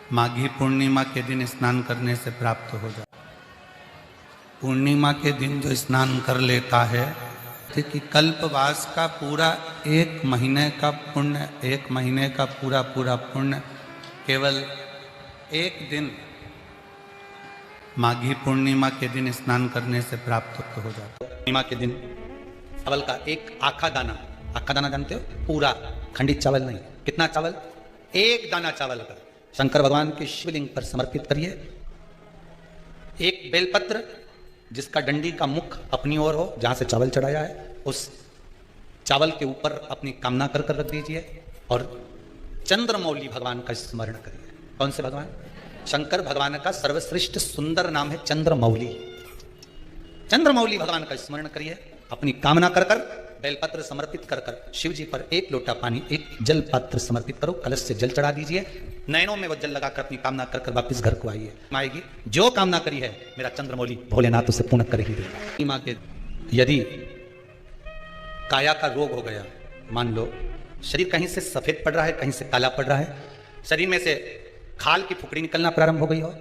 माघी पूर्णिमा के दिन स्नान करने से प्राप्त हो जाता। पूर्णिमा के दिन जो स्नान कर लेता है कि कल्पवास का पूरा एक महीने का पुण्य, एक महीने का पूरा पुण्य केवल एक दिन माघी पूर्णिमा के दिन स्नान करने से प्राप्त हो जाता। पूर्णिमा के दिन चावल का एक आखा दाना जानते हो? पूरा खंडित चावल नहीं। कितना चावल? एक दाना चावल का शंकर भगवान के शिवलिंग पर समर्पित करिए। एक बेलपत्र जिसका डंडी का मुख अपनी ओर हो, जहां से चावल चढ़ाया है, उस चावल के ऊपर अपनी कामना कर रख दीजिए और चंद्रमौली भगवान का स्मरण करिए। कौन से भगवान? शंकर भगवान का सर्वश्रेष्ठ सुंदर नाम है चंद्रमौली। चंद्रमौली भगवान का स्मरण करिए, अपनी कामना कर बेलपत्र समर्पित कर शिव जी पर एक लोटा पानी, एक जल पात्र समर्पित करो, कलश से जल चढ़ा दीजिए, नयनों में वो जल लगाकर अपनी कामना कर वापस घर को आइए। आएगी जो कामना करी है मेरा चंद्रमौली भोलेनाथ उसे पूर्ण कर ही देगा। मां के यदि काया का रोग हो गया, मान लो शरीर कहीं से सफेद पड़ रहा है, कहीं से काला पड़ रहा है, शरीर में से खाल की फुकड़ी निकलना प्रारंभ हो गई हो,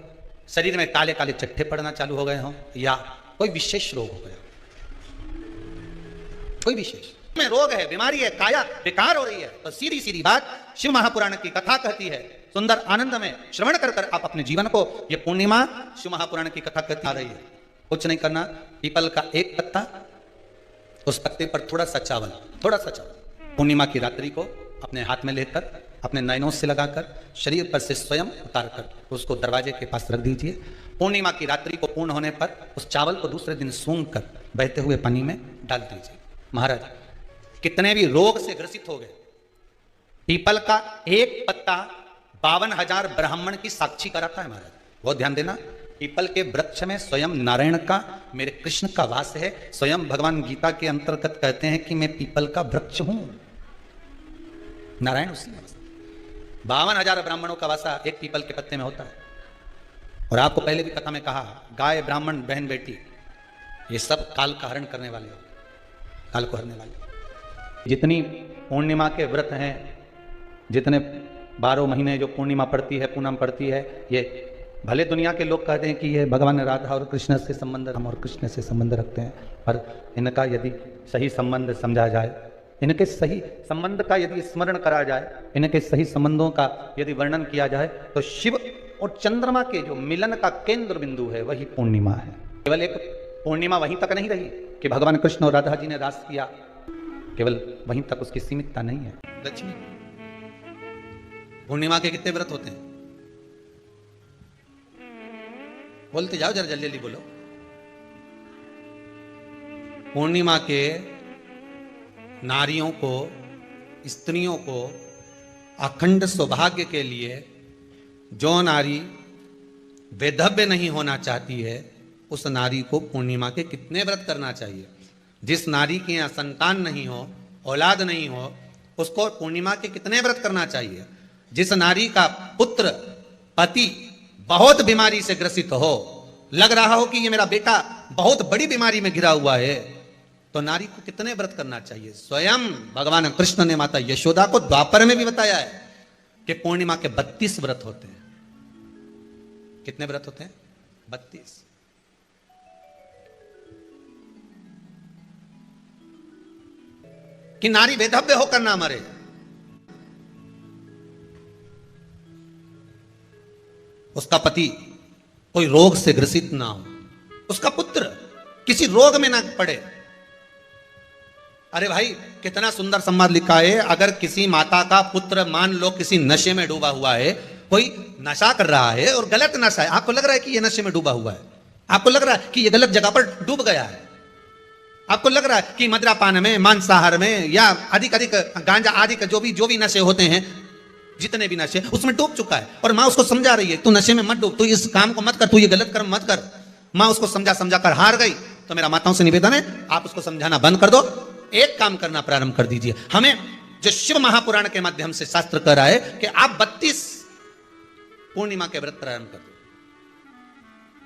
शरीर में काले काले चट्टे पड़ना चालू हो गए हो, या कोई विशेष रोग हो गया, कोई विशेष में रोग है, बीमारी है, काया बेकार हो रही है, तो सीधी सीधी बात शिव महापुराण की कथा कहती है। सुंदर आनंद में श्रवण कर आप अपने जीवन को, ये पूर्णिमा शिव महापुराण की कथा कहती आ रही है। कुछ नहीं करना, पीपल का एक पत्ता, उस पत्ते पर थोड़ा सा चावल, पूर्णिमा की रात्रि को अपने हाथ में लेकर, अपने नयनों से लगाकर, शरीर पर से स्वयं उतारकर उसको दरवाजे के पास रख दीजिए। पूर्णिमा की रात्रि को पूर्ण होने पर उस चावल को दूसरे दिन सूंघ कर बहते हुए पानी में डाल दीजिए। महाराज कितने भी रोग से ग्रसित हो गए, पीपल का एक पत्ता 52,000 ब्राह्मण की साक्षी कराता है। महाराज बहुत ध्यान देना, पीपल के वृक्ष में स्वयं नारायण का, मेरे कृष्ण का वास है। स्वयं भगवान गीता के अंतर्गत कहते हैं कि मैं पीपल का वृक्ष हूं, नारायण उसी में। 52,000 ब्राह्मणों का वासा एक पीपल के पत्ते में होता है। और आपको पहले भी कथा में कहा, गाय, ब्राह्मण, बहन, बेटी, ये सब काल का हरण करने वाले हो, काल को हरने वाले। जितनी पूर्णिमा के व्रत हैं, जितने 12 महीने जो पूर्णिमा पड़ती है, पूनम पड़ती है, ये भले दुनिया के लोग कहते हैं कि ये भगवान राधा और कृष्ण से संबंध, हम और कृष्ण से संबंध रखते हैं, पर इनका यदि सही संबंध समझा जाए, इनके सही संबंध का यदि स्मरण करा जाए, इनके सही संबंधों का यदि वर्णन किया जाए, तो शिव और चंद्रमा के जो मिलन का केंद्र बिंदु है वही पूर्णिमा है। केवल एक पूर्णिमा वहीं तक नहीं रही कि भगवान कृष्ण और राधा जी ने रास किया, केवल वहीं तक उसकी सीमितता नहीं है। लक्ष्मी पूर्णिमा के कितने व्रत होते हैं? बोलते जाओ, जरा जल्दी जल्दी बोलो। पूर्णिमा के नारियों को, स्त्रियों को अखंड सौभाग्य के लिए, जो नारी वैधव्य नहीं होना चाहती है, उस नारी को पूर्णिमा के कितने व्रत करना चाहिए? जिस नारी के यहाँ संतान नहीं हो, औलाद नहीं हो, उसको पूर्णिमा के कितने व्रत करना चाहिए? जिस नारी का पुत्र, पति बहुत बीमारी से ग्रसित हो, लग रहा हो कि ये मेरा बेटा बहुत बड़ी बीमारी में घिरा हुआ है, तो नारी को कितने व्रत करना चाहिए? स्वयं भगवान कृष्ण ने माता यशोदा को द्वापर में भी बताया है कि पूर्णिमा के 32 व्रत होते हैं। कितने व्रत होते हैं? 32। कि नारी वैधव्य होकर ना मरे, उसका पति कोई रोग से ग्रसित ना हो, उसका पुत्र किसी रोग में ना पड़े। अरे भाई कितना सुंदर संवाद लिखा है, अगर किसी माता का पुत्र मान लो किसी नशे में डूबा हुआ है, कोई नशा कर रहा है और गलत नशा है, आपको लग रहा है कि ये नशे में डूबा हुआ है, आपको लग रहा है कि ये गलत जगह पर डूब गया है, आपको लग रहा है कि मदिरापान में, मांसाहार में, या अधिक गांजा आदि का जो भी नशे होते हैं, जितने भी नशे, उसमें डूब चुका है, और माँ उसको समझा रही है तू नशे में मत डूब, तू इस काम को मत कर, तू ये गलत कर्म मत कर। माँ उसको समझा कर हार गई। तो मेरा माताओं से निवेदन है, आप उसको समझाना बंद कर दो, एक काम करना प्रारंभ कर दीजिए। हमें जो शिव महापुराण के माध्यम से शास्त्र कह रहा है कि आप 32 पूर्णिमा के व्रत प्रारंभ कर दो।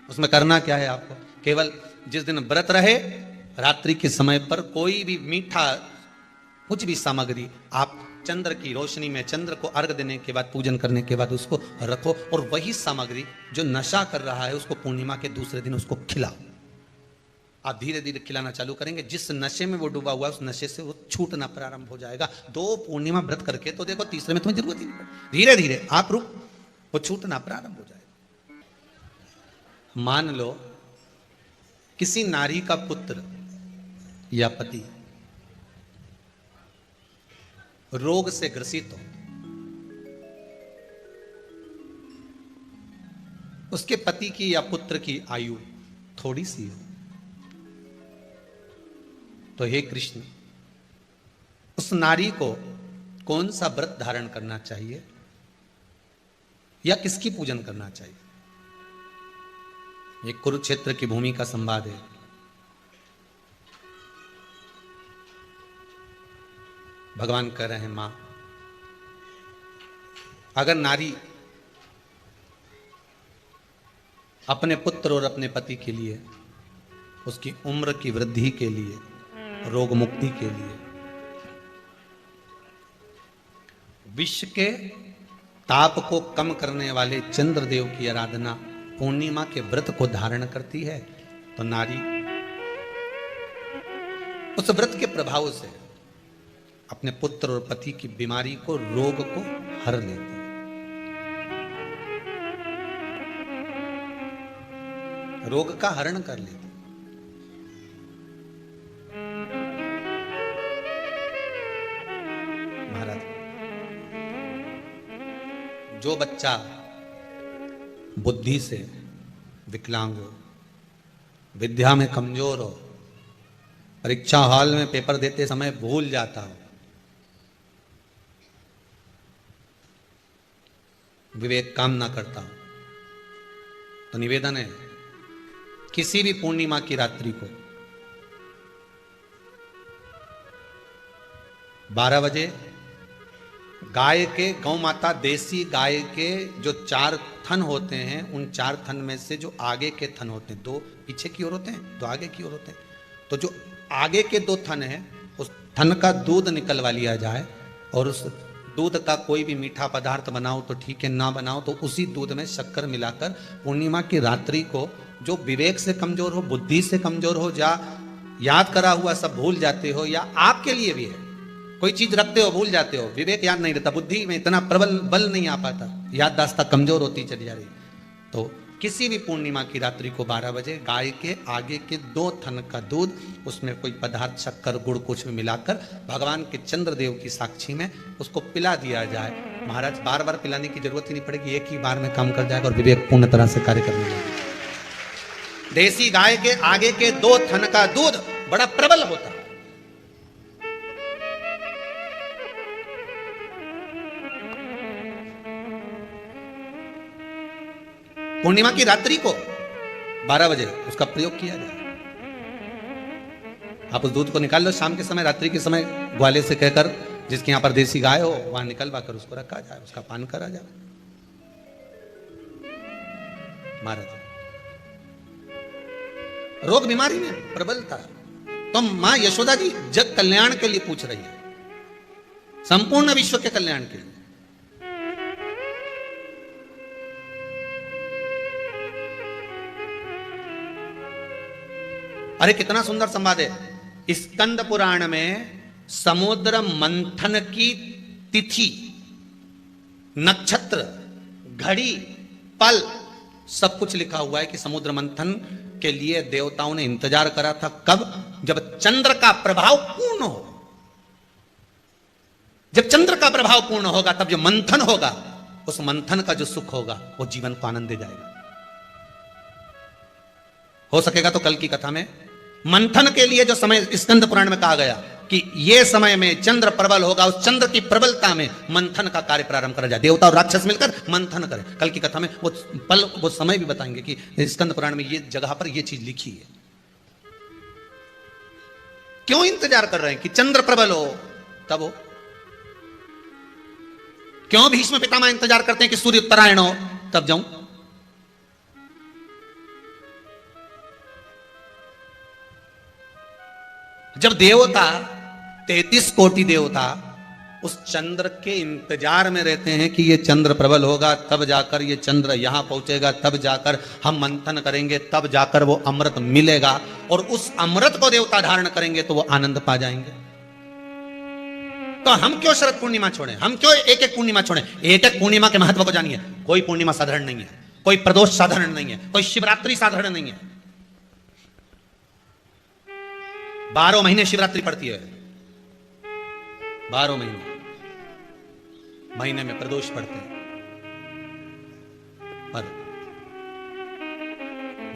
उसमें करना क्या है आपको? केवल जिस दिन व्रत रहे, रात्रि के समय पर कोई भी मीठा, कुछ भी सामग्री आप चंद्र की रोशनी में, चंद्र को अर्घ देने के बाद, पूजन करने के बाद उसको रखो, और वही सामग्री जो नशा कर रहा है उसको पूर्णिमा के दूसरे दिन उसको खिलाओ। आप धीरे धीरे खिलाना चालू करेंगे, जिस नशे में वो डूबा हुआ है उस नशे से वो छूटना प्रारंभ हो जाएगा। 2 पूर्णिमा व्रत करके तो देखो, तीसरे में तुम्हें जरूरत ही नहीं पड़ेगी। धीरे धीरे आप रुक, वो छूटना प्रारंभ हो जाएगा। मान लो किसी नारी का पुत्र या पति रोग से ग्रसित हो, उसके पति की या पुत्र की आयु थोड़ी सी हो, तो हे कृष्ण, उस नारी को कौन सा व्रत धारण करना चाहिए या किसकी पूजन करना चाहिए? ये कुरुक्षेत्र की भूमि का संवाद है। भगवान कह रहे हैं, मां, अगर नारी अपने पुत्र और अपने पति के लिए, उसकी उम्र की वृद्धि के लिए, रोग मुक्ति के लिए, विश्व के ताप को कम करने वाले चंद्रदेव की आराधना, पूर्णिमा के व्रत को धारण करती है, तो नारी उस व्रत के प्रभाव से अपने पुत्र और पति की बीमारी को, रोग को हर लेती है। रोग का हरण कर लेती है। महाराज, जो बच्चा बुद्धि से विकलांग हो, विद्या में कमजोर हो, परीक्षा हॉल में पेपर देते समय भूल जाता हो, विवेक काम ना करता हो, तो निवेदन है, किसी भी पूर्णिमा की रात्रि को 12 बजे गाय के, गौ माता देसी गाय के जो 4 थन होते हैं, उन 4 थन में से जो आगे के थन होते हैं, 2 पीछे की ओर होते हैं, 2 आगे की ओर होते हैं, तो जो आगे के 2 थन हैं, उस थन का दूध निकलवा लिया जाए, और उस दूध का कोई भी मीठा पदार्थ बनाओ तो ठीक है, ना बनाओ तो उसी दूध में शक्कर मिलाकर पूर्णिमा की रात्रि को, जो विवेक से कमजोर हो, बुद्धि से कमजोर हो, या याद करा हुआ सब भूल जाते हो, या आपके लिए भी है, कोई चीज रखते हो भूल जाते हो, विवेक याद नहीं रहता, बुद्धि में इतना प्रबल बल नहीं आ पाता, याददाश्त कमजोर होती चली जा रही, तो किसी भी पूर्णिमा की रात्रि को 12 बजे गाय के आगे के 2 थन का दूध, उसमें कोई पदार्थ, शक्कर, गुड़ कुछ भी मिलाकर भगवान के चंद्रदेव की साक्षी में उसको पिला दिया जाए। महाराज, बार बार पिलाने की जरूरत ही नहीं पड़ेगी, एक ही बार में काम कर जाएगा और विवेक पूर्ण तरह से कार्य करने लगेगा। देसी गाय के आगे के 2 थन का दूध बड़ा प्रबल होता है। पूर्णिमा की रात्रि को 12 बजे उसका प्रयोग किया जाए। आप उस दूध को निकाल लो, शाम के समय, रात्रि के समय ग्वाले से कहकर, जिसके यहां पर देसी गाय हो, वहां निकलवा कर उसको रखा जाए, उसका पान करा जाए। महाराज, रोग बीमारी में प्रबलता, तो मां यशोदा जी जग कल्याण के लिए पूछ रही है, संपूर्ण विश्व के कल्याण के लिए। अरे कितना सुंदर संवाद है। स्कंद पुराण में समुद्र मंथन की तिथि, नक्षत्र, घड़ी, पल सब कुछ लिखा हुआ है कि समुद्र मंथन के लिए देवताओं ने इंतजार करा था। कब? जब चंद्र का प्रभाव पूर्ण हो। जब चंद्र का प्रभाव पूर्ण होगा तब जो मंथन होगा, उस मंथन का जो सुख होगा वो जीवन को आनंद दे जाएगा। हो सकेगा तो कल की कथा में मंथन के लिए जो समय स्कंद पुराण में कहा गया कि ये समय में चंद्र प्रबल होगा, उस चंद्र की प्रबलता में मंथन का कार्य प्रारंभ करा जाए। देवता और राक्षस मिलकर मंथन करें। कल की कथा में वो पल, वो समय भी बताएंगे कि स्कंद पुराण में ये जगह पर ये चीज लिखी है। क्यों इंतजार कर रहे हैं कि चंद्र प्रबल हो तब हो? क्यों भीष्म पितामह इंतजार करते हैं कि सूर्य उत्तरायण हो तब जाऊं? जब देवता 33 कोटि देवता उस चंद्र के इंतजार में रहते हैं कि ये चंद्र प्रबल होगा, तब जाकर ये चंद्र यहां पहुंचेगा, तब जाकर हम मंथन करेंगे, तब जाकर वो अमृत मिलेगा और उस अमृत को देवता धारण करेंगे तो वो आनंद पा जाएंगे। तो हम क्यों शरद पूर्णिमा छोड़ें? हम क्यों एक एक पूर्णिमा छोड़ें? एक एक पूर्णिमा के महत्व को जानिए। कोई पूर्णिमा साधारण नहीं है, कोई प्रदोष साधारण नहीं है, कोई शिवरात्रि साधारण नहीं है। 12 महीने शिवरात्रि पड़ती है, 12 महीने में प्रदोष पड़ते हैं, पर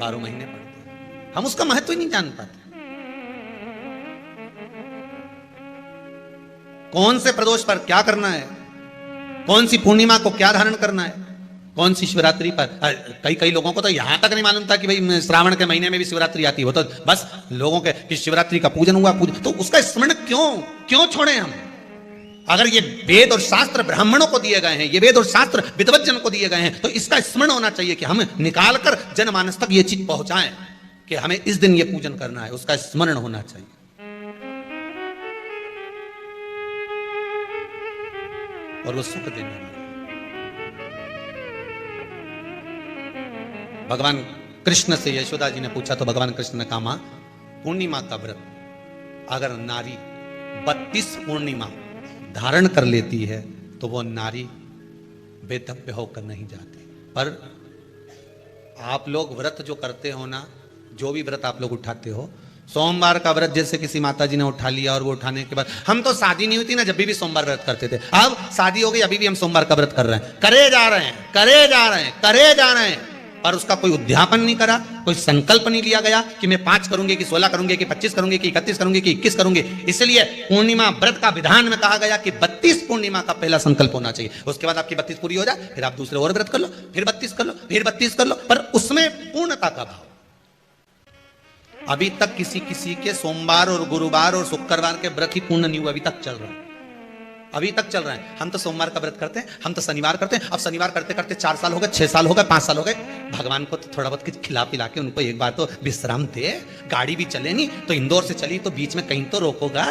12 महीने पड़ते हैं। हम उसका महत्व ही नहीं जान पाते। कौन से प्रदोष पर क्या करना है, कौन सी पूर्णिमा को क्या धारण करना है, कौन सी शिवरात्रि पर। कई लोगों को तो यहां तक नहीं मालूम था कि भाई श्रावण के महीने में भी शिवरात्रि आती है। वो तो बस लोगों के कि शिवरात्रि का पूजन हुआ, तो उसका स्मरण क्यों छोड़े हम? अगर ये वेद और शास्त्र ब्राह्मणों को दिए गए हैं, ये वेद और शास्त्र विद्वज्जन को दिए गए हैं, तो इसका स्मरण होना चाहिए कि हम निकालकर जनमानस तक ये चीज पहुंचाएं कि हमें इस दिन ये पूजन करना है। उसका स्मरण होना चाहिए। और वो सुख देने वाला। भगवान कृष्ण से यशोदा जी ने पूछा तो भगवान कृष्ण ने कहा, मां, पूर्णिमा का व्रत अगर नारी 32 पूर्णिमा धारण कर लेती है तो वो नारी बेतव्य होकर नहीं जाती। पर आप लोग व्रत जो करते हो ना, जो भी व्रत आप लोग उठाते हो, सोमवार का व्रत जैसे किसी माता जी ने उठा लिया और वो उठाने के बाद, हम तो शादी नहीं हुई थी ना जब भी सोमवार व्रत करते थे, अब शादी हो गई अभी भी हम सोमवार का व्रत कर रहे हैं, करे जा रहे हैं, पर उसका कोई उद्यापन नहीं करा, कोई संकल्प नहीं लिया गया कि मैं 5 करूंगी कि 16 करूंगी कि 25 करूंगी कि 31 करूंगी कि 21 करूंगी। इसलिए पूर्णिमा व्रत का विधान में कहा गया कि 32 पूर्णिमा का पहला संकल्प होना चाहिए। उसके बाद आपकी 32 पूरी हो जाए, फिर आप दूसरे और व्रत कर लो, फिर 32 कर लो, फिर 32 कर लो, पर उसमें पूर्णता का भाव। अभी तक किसी के सोमवार और गुरुवार और शुक्रवार के व्रत ही पूर्ण नहीं हुआ, अभी तक चल रहा है। हम तो सोमवार का व्रत करते हैं, हम तो शनिवार करते हैं। अब शनिवार करते करते 4 साल हो गए, 6 साल हो गए, 5 साल हो गए। भगवान को तो थोड़ा बहुत कुछ खिला पिला के उनको एक बार तो विश्राम दे। गाड़ी भी चले नहीं तो इंदौर से चली तो बीच में कहीं तो रोकोगा।